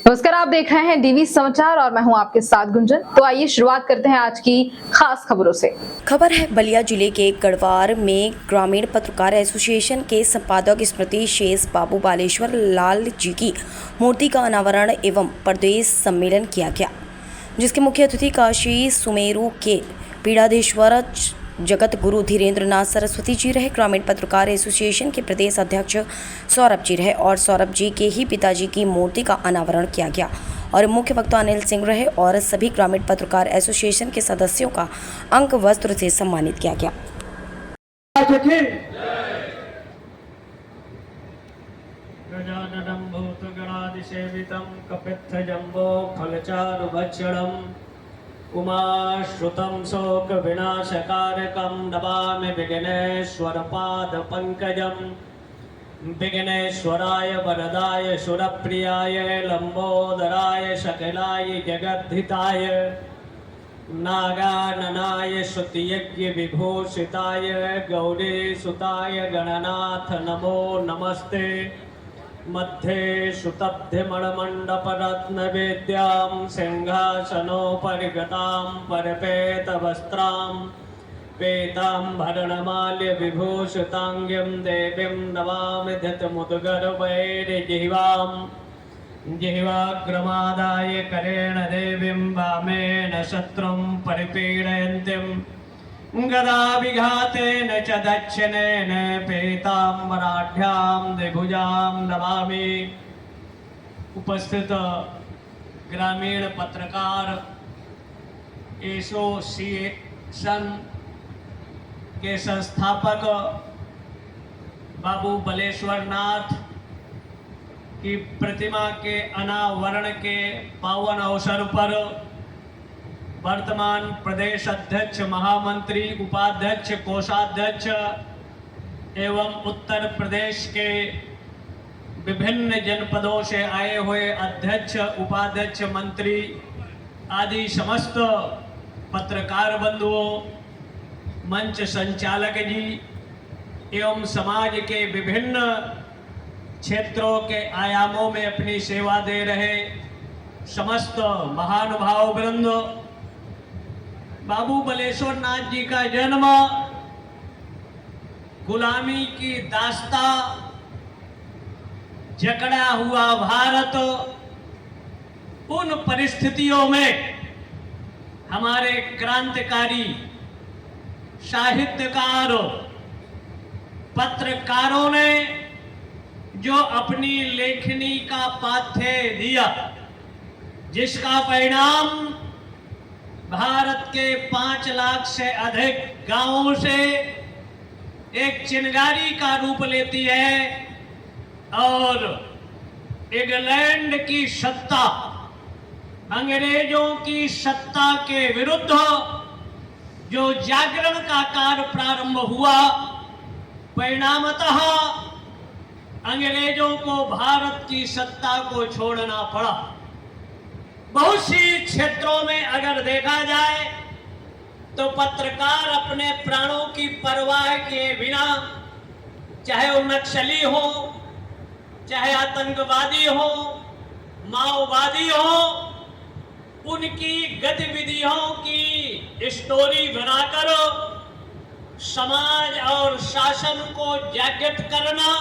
नमस्कार, आप देख रहे हैं डीवी समाचार और मैं हूं आपके साथ गुंजन। तो आइए शुरुआत करते हैं आज की खास खबरों से। खबर है बलिया जिले के गढ़वार में ग्रामीण पत्रकार एसोसिएशन के संपादक स्मृति शेष बाबू बालेश्वर लाल जी की मूर्ति का अनावरण एवं प्रदेश सम्मेलन किया गया, जिसके मुख्य अतिथि काशी सुमेरु के पीड़ाधीश्वर जगत गुरु धीरेन्द्र नाथ सरस्वती जी रहे। ग्रामीण पत्रकार एसोसिएशन के प्रदेश अध्यक्ष सौरभ जी रहे और सौरभ जी के ही पिताजी की मूर्ति का अनावरण किया गया और मुख्य वक्ता अनिल सिंह रहे और सभी ग्रामीण पत्रकार एसोसिएशन के सदस्यों का अंक वस्त्र से सम्मानित किया गया। गजाननं भूतगणादिसेवितं कपित्थजम्बो फलचारुभक्षणम् उमाश्रुतं शोकविनाशकारकं नमामि विघ्नेश्वरपादपङ्कजं। विघ्नेश्वराय वरदाय सुरप्रियाय लम्बोदराय सकलाय जगद्धिताय नागाननाय श्रुतियज्ञविभूषिताय गौरीसुताय गणनाथ नमो नमस्ते। मध्ये सुतब्धिमणमण्डपरत्नवेद्यां सिंहासनोपरिगतां परिपेतवस्त्रां पीताम्बरणमाल्यविभूषिताङ्गीं देवीं नमामि धृतमुद्गर्वैर्जिह्वां। जिह्वाग्रमादाय करेण देवीं वामेन शत्रुं परिपीडयन्तीं गदाविघातेन च दक्षिणेन पीताम्बराढ्यां द्विभुजां नमामि। उपस्थित ग्रामीण पत्रकार एसोसिएशन के संस्थापक बाबू बालेश्वर नाथ की प्रतिमा के अनावरण के पावन अवसर पर वर्तमान प्रदेश अध्यक्ष, महामंत्री, उपाध्यक्ष, कोषाध्यक्ष एवं उत्तर प्रदेश के विभिन्न जनपदों से आए हुए अध्यक्ष, उपाध्यक्ष, मंत्री आदि समस्त पत्रकार बंधुओं, मंच संचालक जी एवं समाज के विभिन्न क्षेत्रों के आयामों में अपनी सेवा दे रहे समस्त महानुभाव वृंद, बाबू बालेश्वर नाथ जी का जन्म गुलामी की दास्ता, जकड़ा हुआ भारत, उन परिस्थितियों में हमारे क्रांतिकारी साहित्यकार पत्रकारों ने जो अपनी लेखनी का पाथ्य दिया, जिसका परिणाम भारत के 5 लाख से अधिक गांवों से एक चिंगारी का रूप लेती है और इंग्लैंड की सत्ता, अंग्रेजों की सत्ता के विरुद्ध जो जागरण का कार्य प्रारंभ हुआ, परिणामतः अंग्रेजों को भारत की सत्ता को छोड़ना पड़ा। बहुत सी क्षेत्रों में अगर देखा जाए तो पत्रकार अपने प्राणों की परवाह किए बिना, चाहे वो नक्सली हो, चाहे आतंकवादी हो, माओवादी हो, उनकी गतिविधियों की स्टोरी बनाकर समाज और शासन को जागृत करना,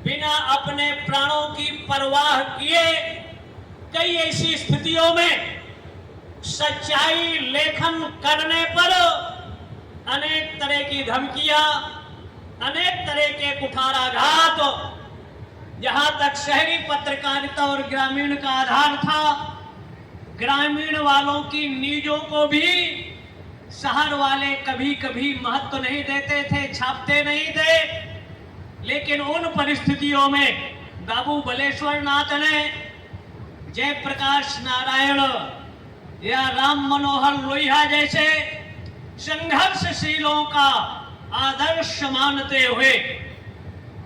बिना अपने प्राणों की परवाह किए कई ऐसी स्थितियों में सच्चाई लेखन करने पर अनेक तरह की धमकियां, अनेक तरह के कुठाराघात, जहां तक शहरी पत्रकारिता और ग्रामीण का आधार था, ग्रामीण वालों की न्यूज़ों को भी शहर वाले कभी कभी महत्व नहीं देते थे, छापते नहीं थे। लेकिन उन परिस्थितियों में बाबू बालेश्वर नाथ ने जयप्रकाश नारायण या राम मनोहर लोहिया जैसे संघर्षशीलों का आदर्श मानते हुए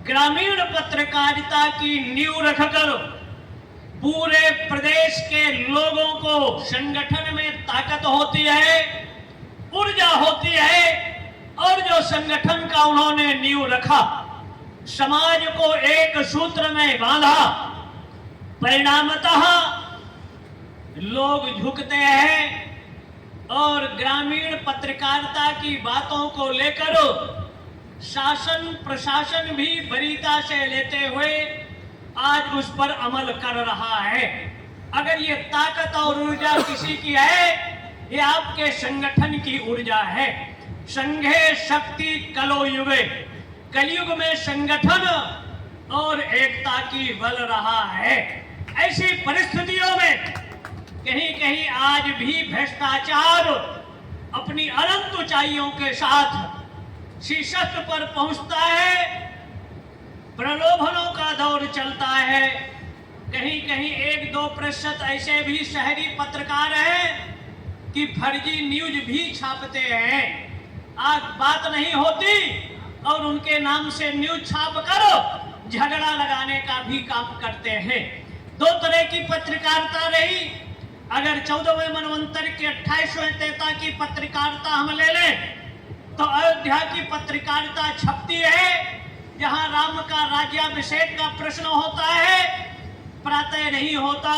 ग्रामीण पत्रकारिता की नींव रखकर पूरे प्रदेश के लोगों को संगठन में ताकत होती है, ऊर्जा होती है, और जो संगठन का उन्होंने नींव रखा, समाज को एक सूत्र में बांधा, परिणामतः लोग झुकते हैं और ग्रामीण पत्रकारिता की बातों को लेकर शासन प्रशासन भी वरीयता से लेते हुए आज उस पर अमल कर रहा है। अगर ये ताकत और ऊर्जा किसी की है, ये आपके संगठन की ऊर्जा है। संघे शक्ति कलो युगे, कलयुग में संगठन और एकता की बल रहा है। ऐसी परिस्थितियों में कहीं कहीं आज भी भ्रष्टाचार अपनी अनंत ऊंचाइयों के साथ शीर्षस्थ पर पहुंचता है, प्रलोभनों का दौर चलता है। कहीं कहीं 1-2% ऐसे भी शहरी पत्रकार हैं कि फर्जी न्यूज भी छापते हैं। आज बात नहीं होती और उनके नाम से न्यूज छाप कर झगड़ा लगाने का भी काम करते हैं। दो तरह की पत्रकारिता रही। अगर 14वें मनवंतर के 28वें तेता की पत्रकारिता हम ले लें तो अयोध्या की पत्रकारिता छपती है, जहां राम का राज्याभिषेक का प्रश्न होता है, प्रातः नहीं होता,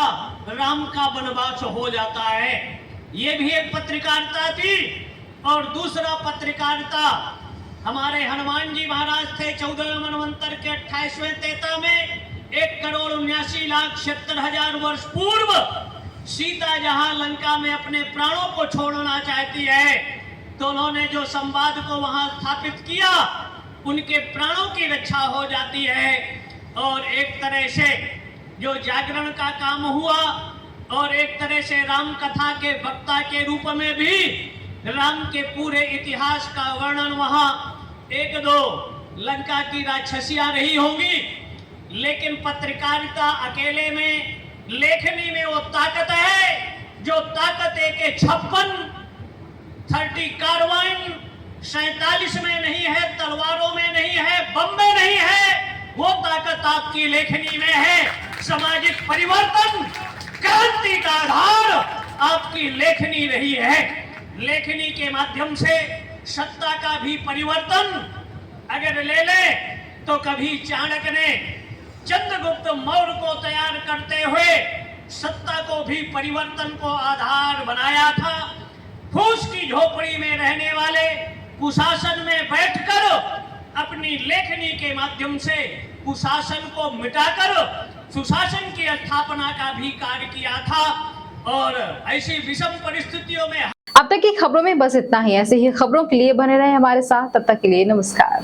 राम का वनवास हो जाता है। ये भी एक पत्रकारिता थी। और दूसरा पत्रकारिता हमारे हनुमान जी महाराज थे 14वें मनवंतर के 28वें तेता में 1,79,70,000 वर्ष पूर्व सीता जहां लंका में अपने प्राणों को छोड़ना चाहती है तो उन्होंने जो संवाद को वहां स्थापित किया, उनके प्राणों की रक्षा हो जाती है। और एक तरह से जो जागरण का काम हुआ और एक तरह से राम कथा के वक्ता के रूप में भी राम के पूरे इतिहास का वर्णन वहां 1-2 लंका की राक्षसियां रही होंगी, लेकिन पत्रकारिता अकेले में, लेखनी में वो ताकत है जो ताकत एक 30 कार्बाइन 47 में नहीं है, तलवारों में नहीं है, बम में नहीं है, वो ताकत आपकी लेखनी में है। सामाजिक परिवर्तन, क्रांति का आधार आपकी लेखनी रही है। लेखनी के माध्यम से सत्ता का भी परिवर्तन अगर ले ले तो कभी चाणक्य ने चंद्रगुप्त मौर्य को तैयार करते हुए सत्ता को भी परिवर्तन को आधार बनाया था। फूस की झोपड़ी में रहने वाले कुशासन में बैठकर अपनी लेखनी के माध्यम से कुशासन को मिटाकर सुशासन की स्थापना का भी कार्य किया था। और ऐसी विषम परिस्थितियों में अब तक की खबरों में बस इतना ही। ऐसे ही खबरों के लिए बने रहे हमारे साथ। तब तक के लिए नमस्कार।